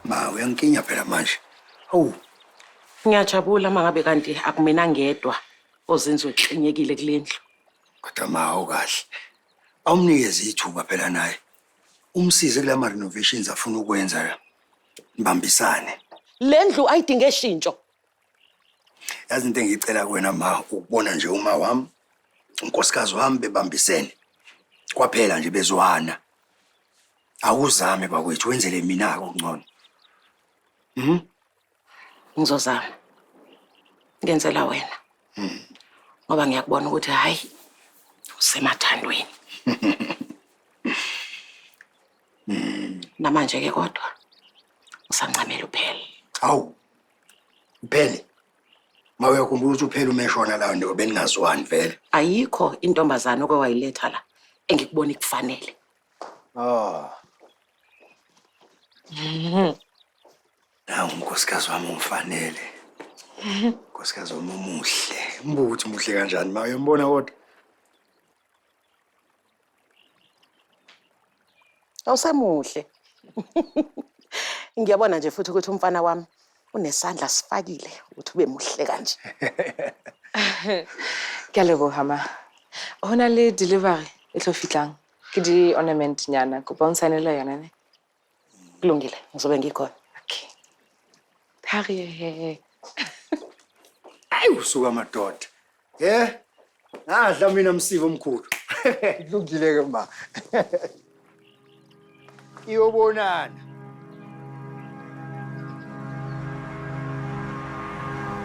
Ma uyangikinya phela manje. Hawu. Ngiyajabula mangabe kanti akumina ngedwa ozenzo exinyekile kulendlu. Kodwa ma awukahle. Awumnikeze ithuba phela naye. Umsize kula ma renovations afuna ukwenza nibambisane. Lendlu ayidinge eshintsho. Yazi into engicela kuwena ma ukubona nje uma wami unkosikazi wami bebambisene. Kwaphela nje bezwana. Awuzame bakwethu wenzele mina okungcono. Ngizozama. Ngenzela wena. Ngoba ngiyakubona ukuthi hayi usemathandweni. Namanje ke kodwa usancamela uphele. Awu. Uphele. Mawuyakhumbula ukuthi uphele umeshona la nto beningazwani vele. Ayikho intombazana okwayiletha la engikubona ikufanele. Nawu unkosikazi wami umfanele. Unkosikazi wami umuhle. Umbuka ukuthi muhle kanjani ma uyambona kodwa. Awusemuhle. Ngiyabona nje futhi ukuthi umfana wami unesandla sifakile ukuthi ube muhle kanje. Ke a leboga ma. Hona le delivery e tlo fitlang. Ke di ornament nyana kopa o nsaenela yona ne. Kulungile ngizobe ngikhona. Okay. Thari. Hayi usuka madoda. Nadla mina msivo omkhulu. Kulungile ke ma. Iyobonana.